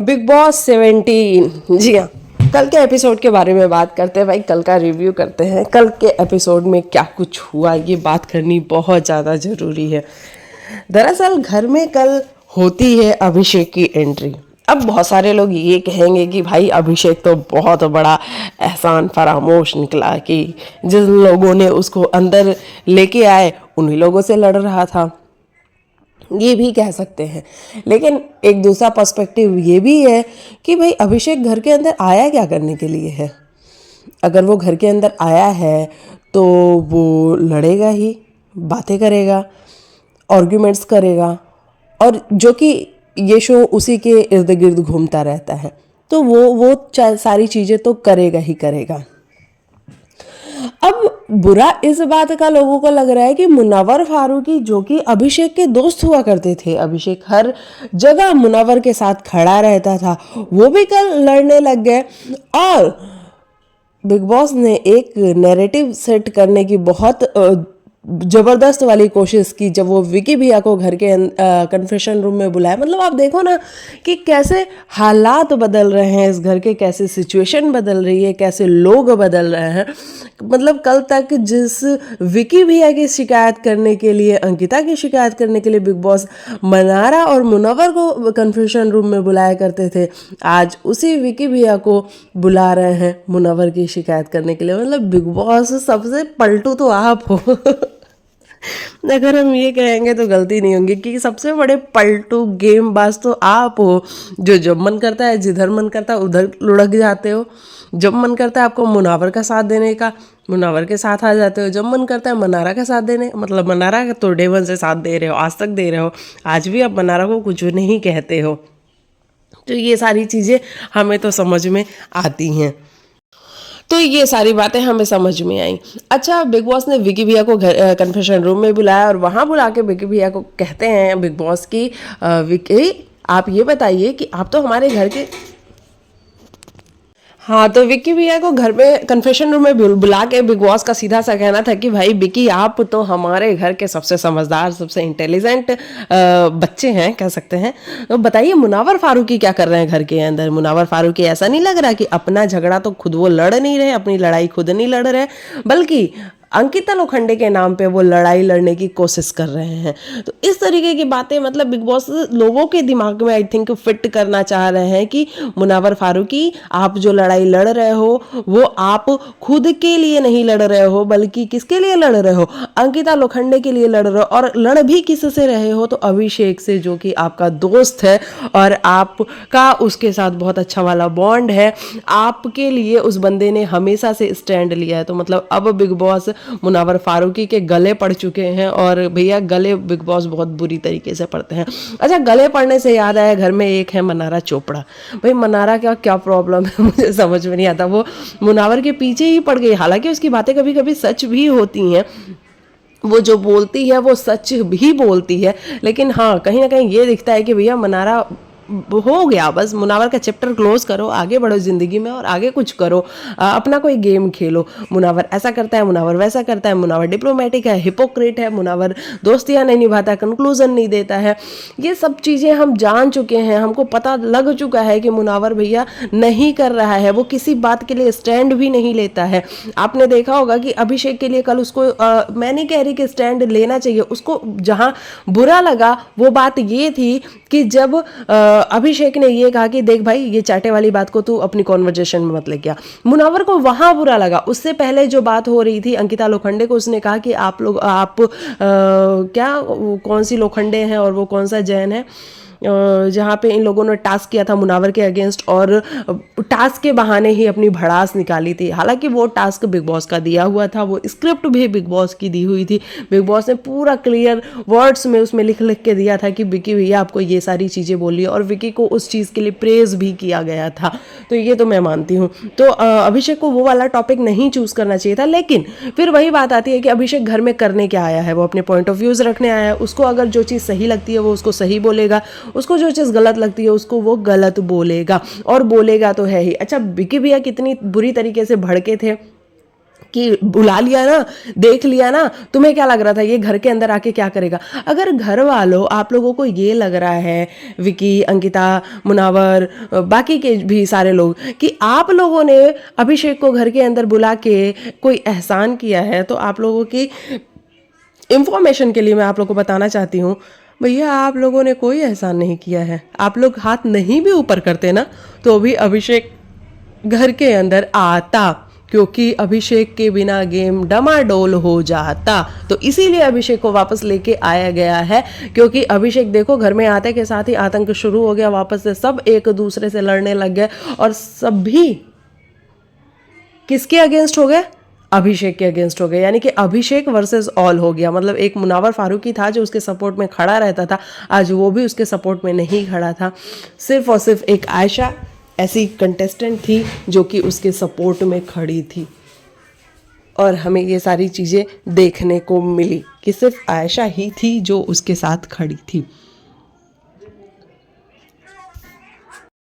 Big boss 17। जी हाँ, कल के एपिसोड के बारे में बात करते हैं भाई। कल का रिव्यू करते हैं। कल के एपिसोड में क्या कुछ हुआ ये बात करनी बहुत ज़्यादा ज़रूरी है। दरअसल घर में कल होती है अभिषेक की एंट्री। अब बहुत सारे लोग ये कहेंगे कि भाई अभिषेक तो बहुत बड़ा एहसान फरामोश निकला कि जिन लोगों ने उसको अंदर लेके आए उन्हीं लोगों से लड़ रहा था, ये भी कह सकते हैं। लेकिन एक दूसरा पर्सपेक्टिव ये भी है कि भाई अभिषेक घर के अंदर आया क्या करने के लिए है। अगर वो घर के अंदर आया है तो वो लड़ेगा ही, बातें करेगा, आर्ग्यूमेंट्स करेगा, और जो कि ये शो उसी के इर्द गिर्द घूमता रहता है, तो वो सारी चीज़ें तो करेगा ही करेगा। अब बुरा इस बात का लोगों को लग रहा है कि मुनव्वर फारूकी, जो कि अभिषेक के दोस्त हुआ करते थे, अभिषेक हर जगह मुनव्वर के साथ खड़ा रहता था, वो भी कल लड़ने लग गए। और बिग बॉस ने एक नैरेटिव सेट करने की बहुत जबरदस्त वाली कोशिश की जब वो विकी भैया को घर के कन्फेशन रूम में बुलाया। मतलब आप देखो ना कि कैसे हालात बदल रहे हैं इस घर के, कैसे सिचुएशन बदल रही है, कैसे लोग बदल रहे हैं। मतलब कल तक जिस विकी भैया की शिकायत करने के लिए, अंकिता की शिकायत करने के लिए बिग बॉस मनारा और मुनव्वर को कन्फेशन रूम में बुलाया करते थे, आज उसी विकी भैया को बुला रहे हैं मुनव्वर की शिकायत करने के लिए। मतलब बिग बॉस सबसे पलटू तो आप हो। अगर हम ये कहेंगे तो गलती नहीं होंगी कि सबसे बड़े पलटू गेमबाज तो आप हो, जो जब मन करता है, जिधर मन करता है उधर लुढ़क जाते हो। जब मन करता है आपको मुनव्वर का साथ देने का, मुनव्वर के साथ आ जाते हो। जब मन करता है मनारा का साथ देने, मतलब मनारा का तो डे वन से साथ दे रहे हो, आज तक दे रहे हो, आज भी आप मनारा को कुछ नहीं कहते हो। तो ये सारी चीज़ें हमें तो समझ में आती हैं। तो ये सारी बातें हमें समझ में आई। अच्छा, बिग बॉस ने विकी भैया को घर कन्फेशन रूम में बुलाया और वहाँ बुला के विकी भैया को कहते हैं बिग बॉस की, विकी आप ये बताइए कि आप तो हमारे घर के, हाँ, तो विक्की भैया को घर में कन्फेशन रूम में बुला के बिग बॉस का सीधा सा कहना था कि भाई विक्की आप तो हमारे घर के सबसे समझदार, सबसे इंटेलिजेंट बच्चे हैं, कह सकते हैं। तो बताइए मुनव्वर फारूकी क्या कर रहे हैं घर के अंदर। मुनव्वर फारूकी ऐसा नहीं लग रहा कि अपना झगड़ा तो खुद वो लड़ नहीं रहे, अपनी लड़ाई खुद नहीं लड़ रहे, बल्कि अंकिता लोखंडे के नाम पे वो लड़ाई लड़ने की कोशिश कर रहे हैं। तो इस तरीके की बातें मतलब बिग बॉस लोगों के दिमाग में आई थिंक फिट करना चाह रहे हैं कि मुनव्वर फारूकी आप जो लड़ाई लड़ रहे हो वो आप खुद के लिए नहीं लड़ रहे हो, बल्कि किसके लिए लड़ रहे हो, अंकिता लोखंडे के लिए लड़ रहे हो। और लड़ भी किससे रहे हो, तो अभिषेक से, जो कि आपका दोस्त है और आपका उसके साथ बहुत अच्छा वाला बॉन्ड है। आपके लिए उस बंदे ने हमेशा से स्टैंड लिया है। तो मतलब अब बिग बॉस मुनव्वर फारूकी के गले पड़ चुके हैं, और भैया गले बिग बॉस बहुत बुरी तरीके से पड़ते हैं। अच्छा, गले पड़ने से याद आया, घर में एक है मनारा चोपड़ा। भाई मनारा का क्या प्रॉब्लम है मुझे समझ में नहीं आता। वो मुनव्वर के पीछे ही पड़ गई, हालांकि उसकी बातें कभी कभी सच भी होती हैं, वो जो बोलती है वो सच भी बोलती है, लेकिन हाँ कहीं ना कहीं ये दिखता है कि भैया मनारा हो गया, बस मुनव्वर का चैप्टर क्लोज करो, आगे बढ़ो जिंदगी में और आगे कुछ करो, अपना कोई गेम खेलो। मुनव्वर ऐसा करता है, मुनव्वर वैसा करता है, मुनव्वर डिप्लोमेटिक है, हिपोक्रेट है, मुनव्वर दोस्तियां नहीं निभाता, कंक्लूजन नहीं देता है। ये सब चीज़ें हम जान चुके हैं, हमको पता लग चुका है कि मुनव्वर भैया नहीं कर रहा है, वो किसी बात के लिए स्टैंड भी नहीं लेता है। आपने देखा होगा कि अभिषेक के लिए कल उसको मैं नहीं कह रही कि स्टैंड लेना चाहिए, उसको जहाँ बुरा लगा वो बात ये थी कि जब अभिषेक ने ये कहा कि देख भाई ये चाटे वाली बात को तू अपनी कॉन्वर्जेशन में मत ले गया, मुनव्वर को वहां बुरा लगा। उससे पहले जो बात हो रही थी अंकिता लोखंडे को, उसने कहा कि आप लोग क्या कौन सी लोखंडे हैं और वो कौन सा जैन है, जहाँ पे इन लोगों ने टास्क किया था मुनव्वर के अगेंस्ट, और टास्क के बहाने ही अपनी भड़ास निकाली थी। हालांकि वो टास्क बिग बॉस का दिया हुआ था, वो स्क्रिप्ट भी बिग बॉस की दी हुई थी, बिग बॉस ने पूरा क्लियर वर्ड्स में उसमें लिख लिख के दिया था कि विकी भैया आपको ये सारी चीज़ें बोली, और विकी को उस चीज़ के लिए प्रेज भी किया गया था। तो ये तो मैं मानती हूँ। तो अभिषेक को वो वाला टॉपिक नहीं चूज करना चाहिए था। लेकिन फिर वही बात आती है कि अभिषेक घर में करने क्या आया है, वो अपने पॉइंट ऑफ व्यूज रखने आया है। उसको अगर जो चीज़ सही लगती है वो उसको सही बोलेगा, उसको जो चीज़ गलत लगती है उसको वो गलत बोलेगा, और बोलेगा तो है ही। अच्छा, विकी भैया कितनी बुरी तरीके से भड़के थे कि बुला लिया ना, देख लिया ना, तुम्हें क्या लग रहा था ये घर के अंदर आके क्या करेगा? अगर घर वालों आप लोगों को ये लग रहा है, विकी, अंकिता, मुनावर, बाकी के भी सारे लोग, कि आप लोगों ने अभिषेक को घर के अंदर बुला के कोई एहसान किया है, तो आप लोगों की इंफॉर्मेशन के लिए मैं आप लोगों को बताना चाहती हूँ, भैया आप लोगों ने कोई एहसान नहीं किया है। आप लोग हाथ नहीं भी ऊपर करते ना, तो भी अभिषेक घर के अंदर आता, क्योंकि अभिषेक के बिना गेम डमाडोल हो जाता। तो इसीलिए अभिषेक को वापस लेके आया गया है, क्योंकि अभिषेक देखो घर में आते के साथ ही आतंक शुरू हो गया, वापस से सब एक दूसरे से लड़ने लग गए, और सभी किसके अगेंस्ट हो गए? अभिषेक के अगेंस्ट हो गए। यानी कि अभिषेक वर्सेस ऑल हो गया। मतलब एक मुनावर फारूकी था जो उसके सपोर्ट में खड़ा रहता था, आज वो भी उसके सपोर्ट में नहीं खड़ा था। सिर्फ और सिर्फ एक आयशा ऐसी कंटेस्टेंट थी जो कि उसके सपोर्ट में खड़ी थी, और हमें ये सारी चीज़ें देखने को मिली कि सिर्फ आयशा ही थी जो उसके साथ खड़ी थी।